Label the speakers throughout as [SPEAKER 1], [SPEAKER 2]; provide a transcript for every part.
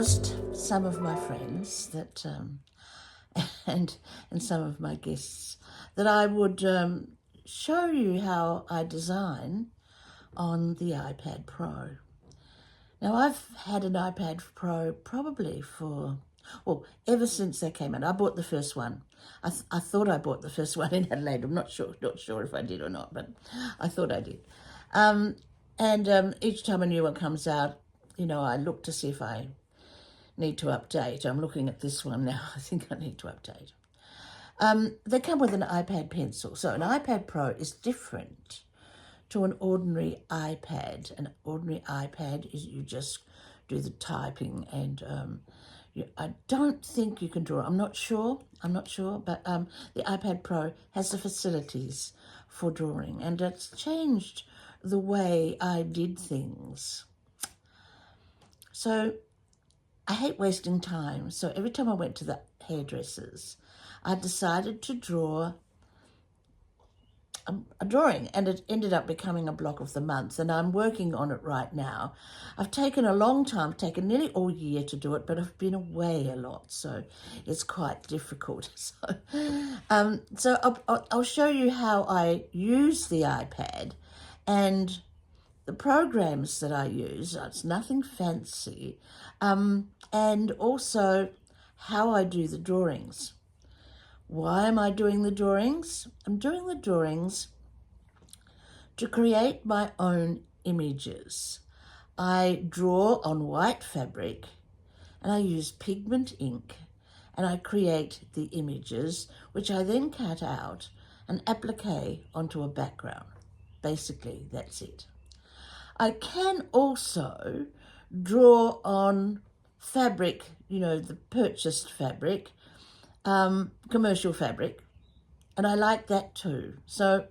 [SPEAKER 1] promised some of my friends that, and some of my guests, that I would show you how I design on the iPad Pro. Now, I've had an iPad Pro probably ever since they came out. I bought the first one. I thought I bought the first one in Adelaide. I'm not sure if I did or not, but I thought I did. And each time a new one comes out, I look to see if I need to update. I'm looking at this one now. I think I need to update. They come with an iPad pencil. So an iPad Pro is different to an ordinary iPad. An ordinary iPad is you just do the typing, and I don't think you can draw. I'm not sure, but the iPad Pro has the facilities for drawing, and it's changed the way I did things. So I hate wasting time. So every time I went to the hairdressers, I decided to draw a drawing, and it ended up becoming a block of the month, and I'm working on it right now. I've taken a long time, taken nearly all year to do it, but I've been away a lot, so it's quite difficult. So I'll show you how I use the iPad and the programs that I use. It's nothing fancy, and also how I do the drawings. Why am I doing the drawings? I'm doing the drawings to create my own images. I draw on white fabric, and I use pigment ink, and I create the images, which I then cut out and applique onto a background. Basically, that's it. I can also draw on fabric, the purchased fabric, commercial fabric, and I like that too. So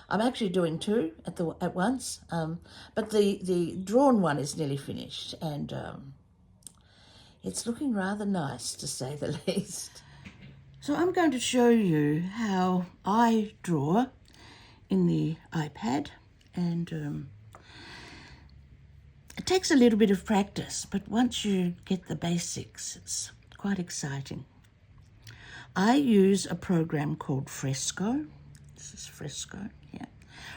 [SPEAKER 1] I'm actually doing two at once, but the drawn one is nearly finished, and it's looking rather nice, to say the least. So I'm going to show you how I draw in the iPad, and it takes a little bit of practice, but once you get the basics, it's quite exciting. I use a program called Fresco. This is Fresco, yeah.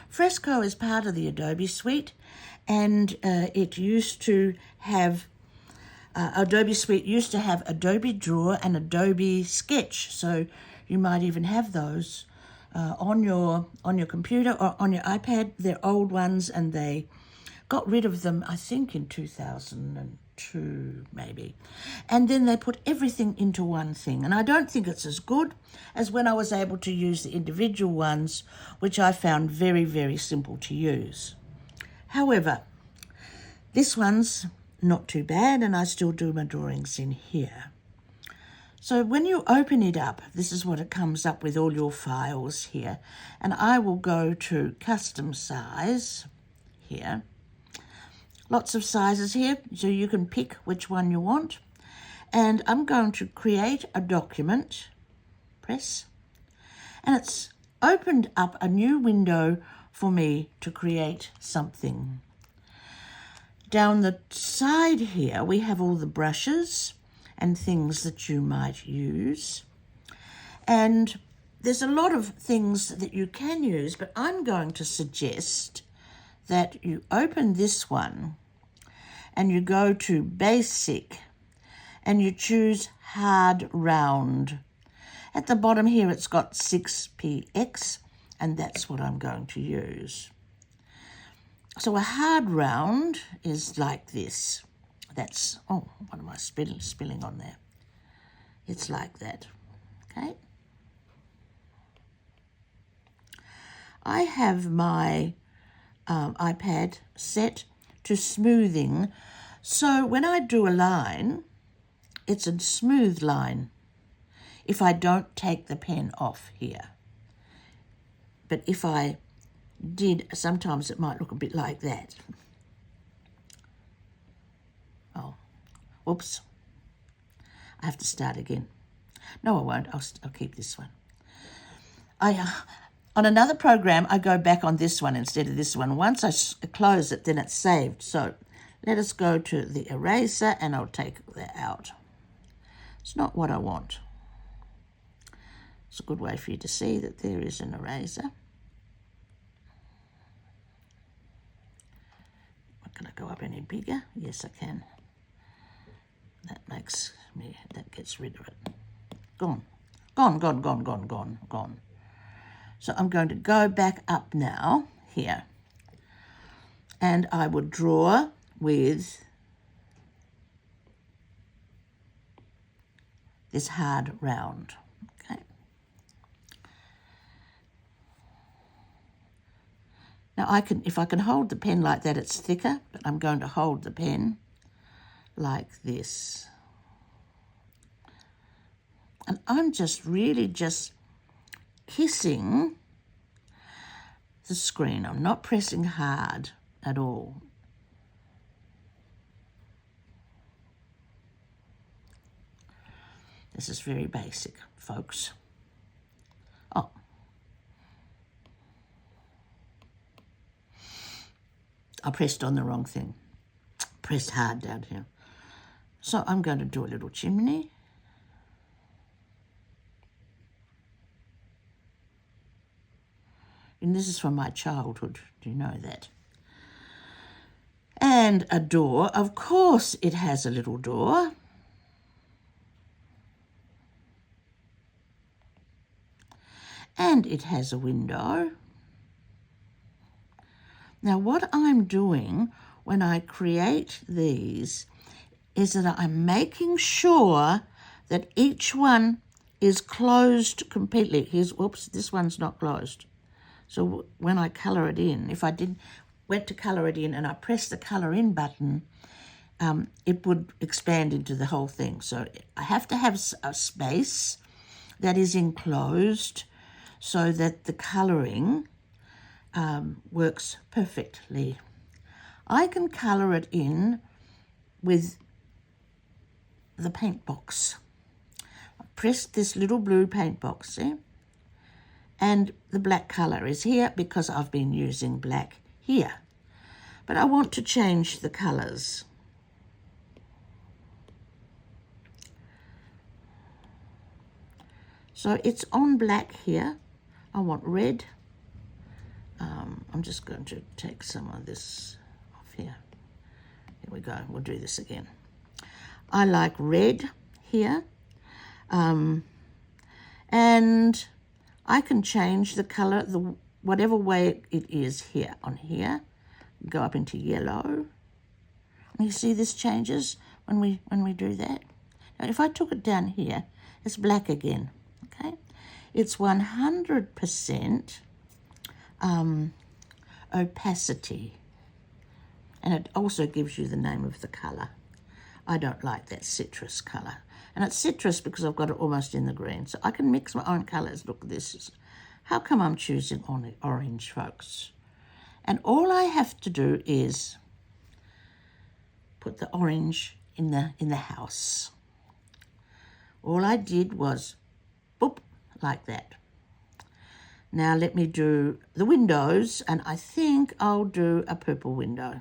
[SPEAKER 1] Fresco is part of the Adobe suite, and it used to have, Adobe suite used to have Adobe Draw and Adobe Sketch, so you might even have those on your computer or on your iPad. They're old ones, and they got rid of them, I think, in 2002, maybe. And then they put everything into one thing. And I don't think it's as good as when I was able to use the individual ones, which I found very, very simple to use. However, this one's not too bad, and I still do my drawings in here. So when you open it up, this is what it comes up with, all your files here. And I will go to custom size here. Lots of sizes here, so you can pick which one you want. And I'm going to create a document, press, and it's opened up a new window for me to create something. Down the side here, we have all the brushes and things that you might use. And there's a lot of things that you can use, but I'm going to suggest that you open this one and you go to basic and you choose hard round. At the bottom here it's got 6px, and that's what I'm going to use. So a hard round is like this. That's, what am I spilling on there? It's like that, okay? I have my iPad set to smoothing, so when I do a line, it's a smooth line if I don't take the pen off here. But if I did, sometimes it might look a bit like that. Oh, whoops. I have to start again. No, I won't. I'll keep this one. On another program, I go back on this one instead of this one. Once I close it, then it's saved. So Let us go to the eraser and I'll take that out. It's not what I want. It's a good way for you to see that there is an eraser. Can I go up any bigger? Yes, I can. That gets rid of it. Gone. Gone, gone, gone, gone, gone, gone. So I'm going to go back up now, here. And I would draw with this hard round, okay? Now if I can hold the pen like that, it's thicker, but I'm going to hold the pen like this. And I'm really just kissing the screen. I'm not pressing hard at all. This is very basic, folks. Oh. I pressed on the wrong thing. Pressed hard down here. So I'm going to do a little chimney. And this is from my childhood. Do you know that? And a door. Of course it has a little door. And it has a window. Now what I'm doing when I create these is that I'm making sure that each one is closed completely. Whoops, this one's not closed. So when I colour it in, if I went to colour it in and I pressed the colour in button, it would expand into the whole thing. So I have to have a space that is enclosed so that the colouring works perfectly. I can colour it in with the paint box. I pressed this little blue paint box there, and the black colour is here because I've been using black here. But I want to change the colours. So it's on black here. I want red. I'm just going to take some of this off here. Here we go. We'll do this again. I like red here. And I can change the colour whatever way it is here. On here, go up into yellow. And you see this changes when we do that. Now if I took it down here, it's black again. Okay, it's 100% opacity, and it also gives you the name of the colour. I don't like that citrus colour, and it's citrus because I've got it almost in the green, so I can mix my own colours. Look, this is how come I'm choosing orange, folks. And all I have to do is put the orange in the house. All I did was boop, like that. Now let me do the windows, and I think I'll do a purple window.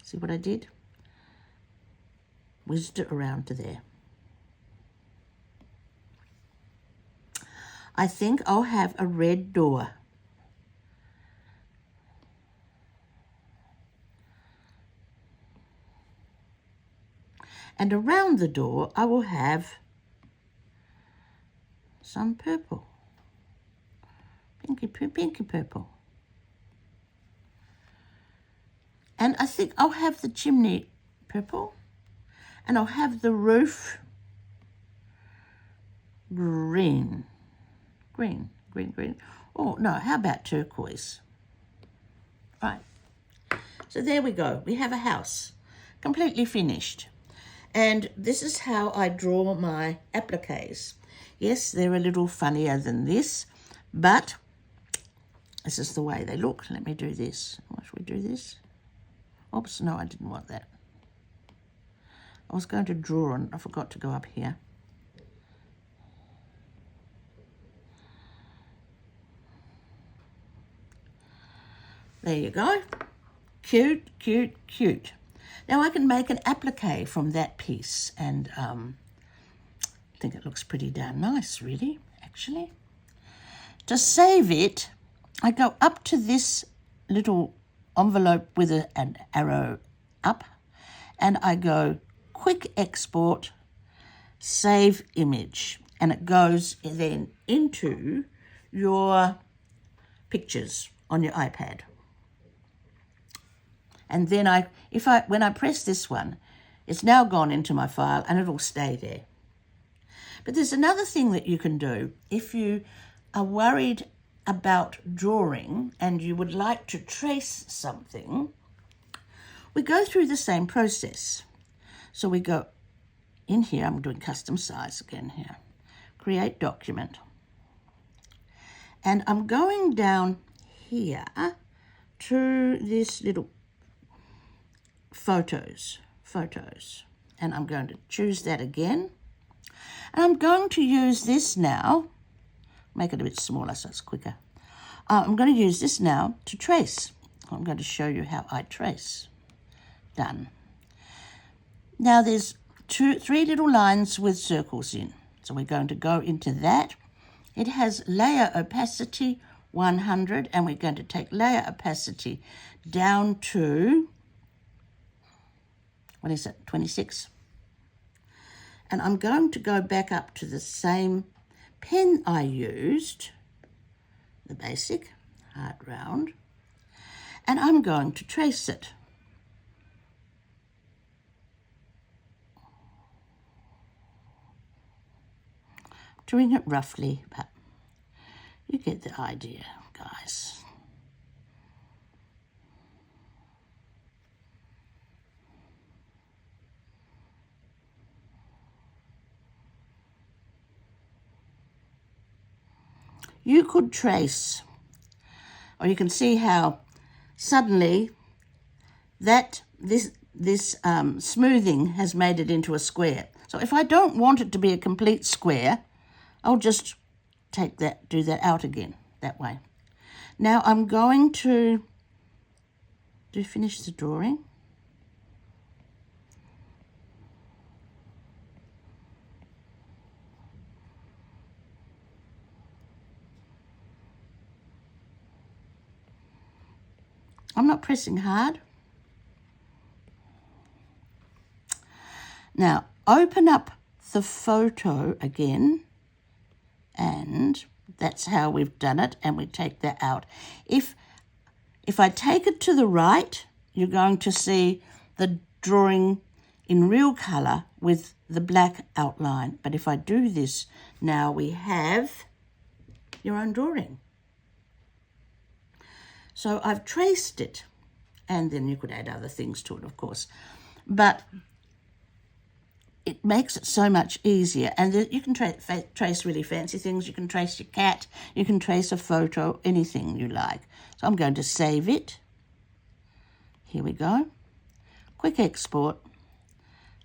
[SPEAKER 1] See what I did? Whizzed it around to there. I think I'll have a red door. And around the door, I will have some purple. Pinky purple. And I think I'll have the chimney purple, and I'll have the roof green. Green. Oh, no, how about turquoise? Right. So there we go. We have a house, completely finished. And this is how I draw my appliques. Yes, they're a little funnier than this, but this is the way they look. Let me do this. Should we do this? Oops, no, I didn't want that. I was going to draw and I forgot to go up here. There you go. Cute, cute, cute. Now I can make an applique from that piece, and I think it looks pretty darn nice, really, actually. To save it, I go up to this little envelope with an arrow up, and I go quick export, save image, and it goes then into your pictures on your iPad. And then when I press this one, it's now gone into my file and it'll stay there. But there's another thing that you can do if you are worried about drawing and you would like to trace something. We go through the same process. So we go in here, I'm doing custom size again here, create document. And I'm going down here to this little photos. And I'm going to choose that again. And I'm going to use this now, make it a bit smaller so it's quicker. I'm going to use this now to trace. I'm going to show you how I trace. Done. Now there's three little lines with circles in. So we're going to go into that. It has layer opacity 100, and we're going to take layer opacity down to, 26. And I'm going to go back up to the same pen I used, the basic, hard round, and I'm going to trace it. Doing it roughly, but you get the idea, guys. You could trace, or you can see how suddenly this smoothing has made it into a square. So if I don't want it to be a complete square, I'll just do that out again, that way. Now I'm going to finish the drawing. I'm not pressing hard. Now open up the photo again, and that's how we've done it, and we take that out. If I take it to the right, you're going to see the drawing in real colour with the black outline. But if I do this, now we have your own drawing. So I've traced it, and then you could add other things to it, of course. But it makes it so much easier. And you can trace really fancy things. You can trace your cat. You can trace a photo, anything you like. So I'm going to save it. Here we go. Quick export.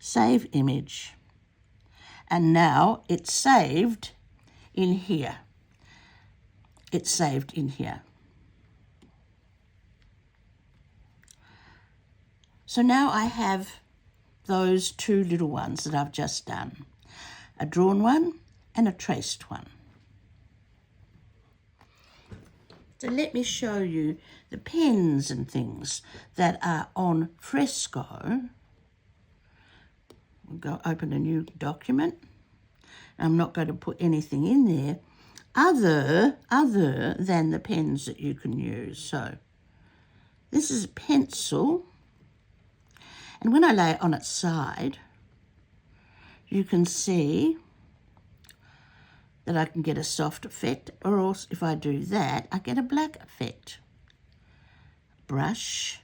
[SPEAKER 1] Save image. And now it's saved in here. It's saved in here. So now I have those two little ones that I've just done, a drawn one and a traced one. So let me show you the pens and things that are on Fresco. We'll go open a new document. I'm not going to put anything in there other than the pens that you can use. So this is a pencil. And when I lay it on its side, you can see that I can get a soft effect, or else if I do that, I get a black effect. Brush.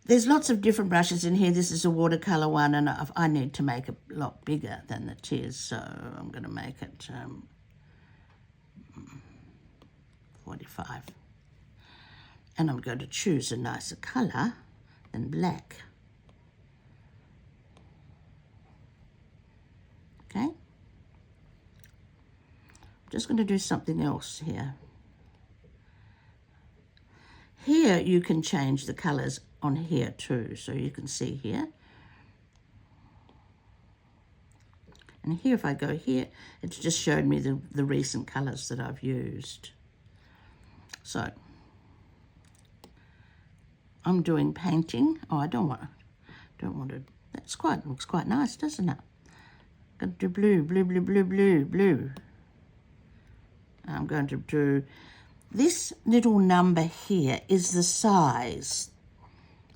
[SPEAKER 1] There's lots of different brushes in here. This is a watercolour one, and I need to make it a lot bigger than it is, so I'm going to make it 45. And I'm going to choose a nicer colour than black. Okay? I'm just going to do something else here. Here here you can change the colours on here too. So you can see here. And here, if I go here, it's just showed me the recent colours that I've used. So I'm doing painting. Oh, I don't want to. Looks quite nice, doesn't it? Going to do blue, blue, blue, blue, blue, blue. I'm going to do this little number here is the size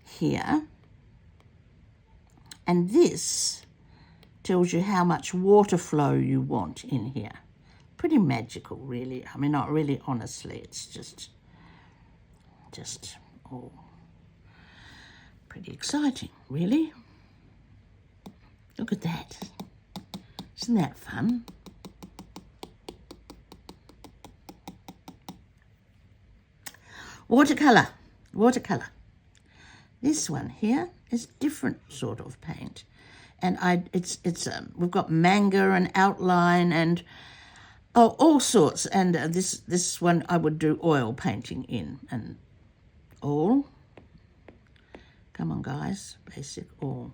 [SPEAKER 1] here, and this tells you how much water flow you want in here. Pretty magical, really. I mean, not really, honestly. It's just all pretty exciting, really. Look at that. Isn't that fun? Watercolour. This one here is different sort of paint, and we've got manga and outline and all sorts. And this one I would do oil painting in, and all. Come on, guys, basic all.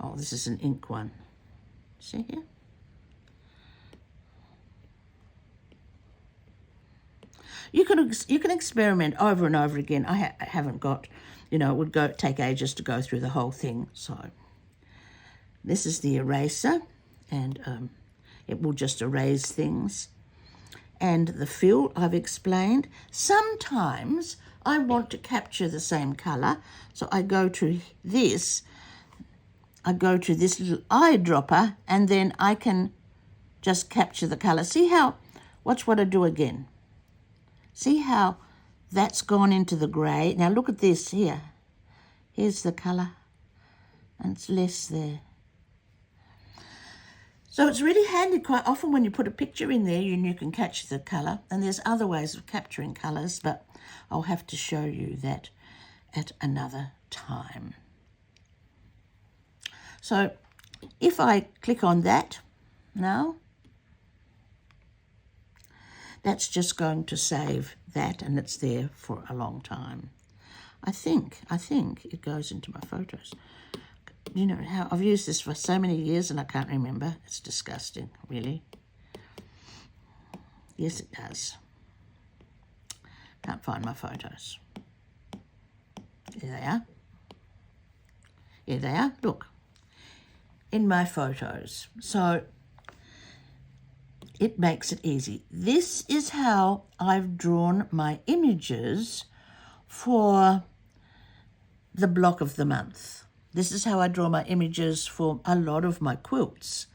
[SPEAKER 1] Oh, this is an ink one. See here? You can experiment over and over again. I haven't got, it would take ages to go through the whole thing. So this is the eraser, and it will just erase things. And the fill I've explained. Sometimes I want to capture the same colour, so I go to this. I go to this little eyedropper, and then I can just capture the colour. See how? Watch what I do again. See how that's gone into the grey? Now look at this here. Here's the colour, and it's less there. So it's really handy quite often when you put a picture in there and you can catch the colour. And there's other ways of capturing colours, but I'll have to show you that at another time. So if I click on that now, that's just going to save that, and it's there for a long time. I think it goes into my photos. You know how I've used this for so many years and I can't remember. It's disgusting, really. Yes, it does. Can't find my photos. Here they are. Here they are. Look. In my photos. So it makes it easy. This is how I've drawn my images for the block of the month. This is how I draw my images for a lot of my quilts.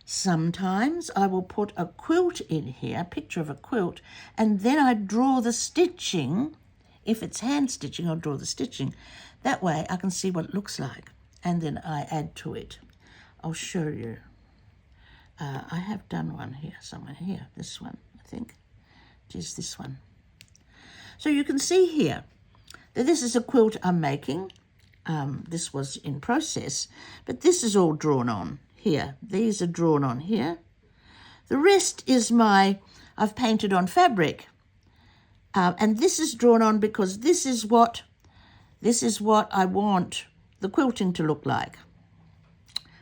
[SPEAKER 1] Sometimes I will put a quilt in here, a picture of a quilt, and then I draw the stitching. If it's hand stitching, I'll draw the stitching. That way I can see what it looks like, and then I add to it. I'll show you. I have done one here, somewhere here, this one, I think. It is this one. So you can see here that this is a quilt I'm making. This was in process, but this is all drawn on here. These are drawn on here. The rest is I've painted on fabric. And this is drawn on because this is what I want the quilting to look like.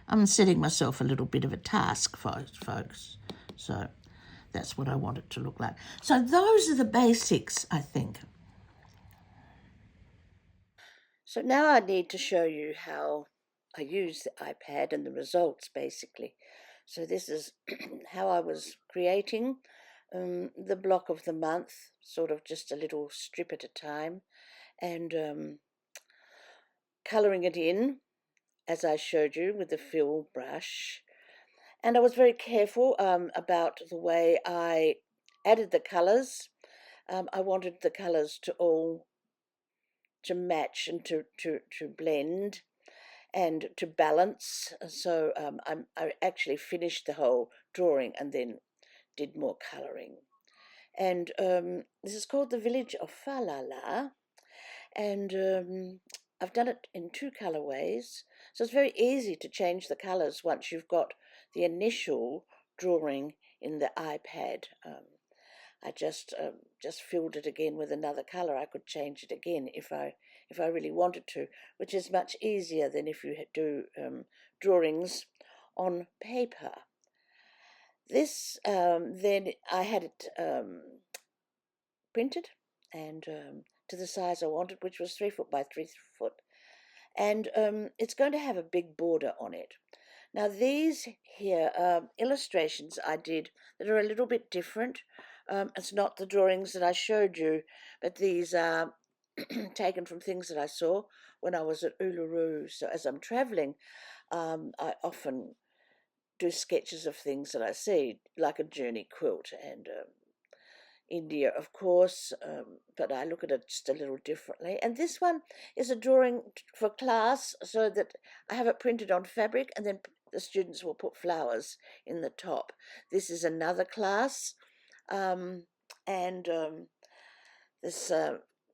[SPEAKER 1] I'm setting myself a little bit of a task, folks. So that's what I want it to look like. So those are the basics, I think. So now I need to show you how I use the iPad and the results, basically. So this is how I was creating the block of the month, sort of just a little strip at a time, and colouring it in, as I showed you, with the fill brush. And I was very careful about the way I added the colours. I wanted the colours to match and to blend and to balance. So I actually finished the whole drawing and then did more colouring. And this is called The Village of Falala. And I've done it in 2 colourways. So it's very easy to change the colours once you've got the initial drawing in the iPad. I just filled it again with another colour. I could change it again if I really wanted to, which is much easier than if you do drawings on paper. This then I had it printed and to the size I wanted, which was 3 foot by 3 foot, and it's going to have a big border on it. Now these here are illustrations I did that are a little bit different. It's not the drawings that I showed you, but these are taken from things that I saw when I was at Uluru. So as I'm travelling, I often do sketches of things that I see, like a journey quilt and India, of course, but I look at it just a little differently. And this one is a drawing for class, so that I have it printed on fabric, and then the students will put flowers in the top. This is another class, and this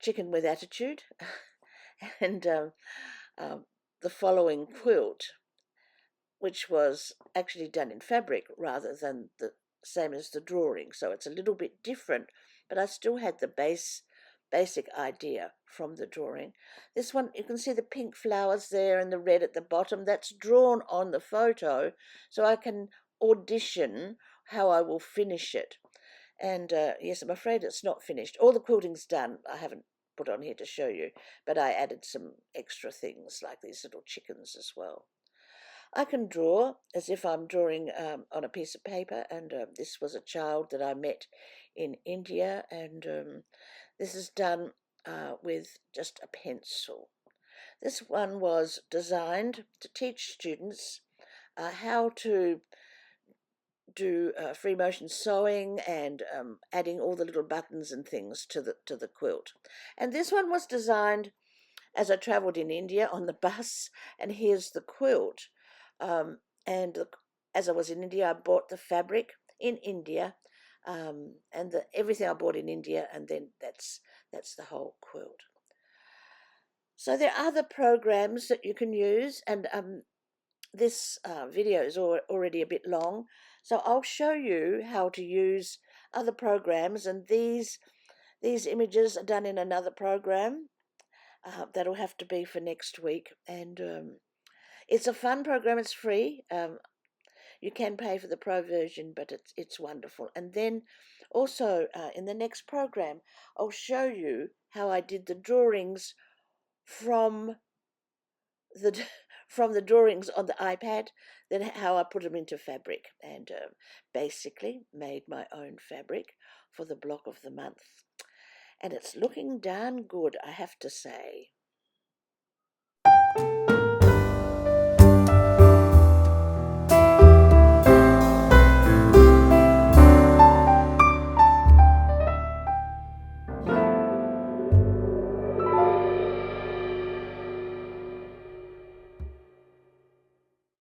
[SPEAKER 1] chicken with attitude, and the following quilt, which was actually done in fabric rather than the same as the drawing. So it's a little bit different, but I still had the basic idea from the drawing. This one, you can see the pink flowers there and the red at the bottom. That's drawn on the photo, so I can audition how I will finish it. And yes, I'm afraid it's not finished. All the quilting's done. I haven't put on here to show you, but I added some extra things like these little chickens as well. I can draw as if I'm drawing on a piece of paper, and this was a child that I met in India, and this is done with just a pencil. This one was designed to teach students how to do free motion sewing and adding all the little buttons and things to the quilt. And this one was designed as I travelled in India on the bus, and here's the quilt. As I was in India, I bought the fabric in India, and everything I bought in India, and then that's the whole quilt. So there are other programs that you can use, and this video is already a bit long, so I'll show you how to use other programs, and these images are done in another program. That'll have to be for next week, and it's a fun program. It's free. You can pay for the pro version, but it's wonderful. And then also in the next program, I'll show you how I did the drawings from the drawings on the iPad, then how I put them into fabric, and basically made my own fabric for the block of the month. And it's looking darn good, I have to say.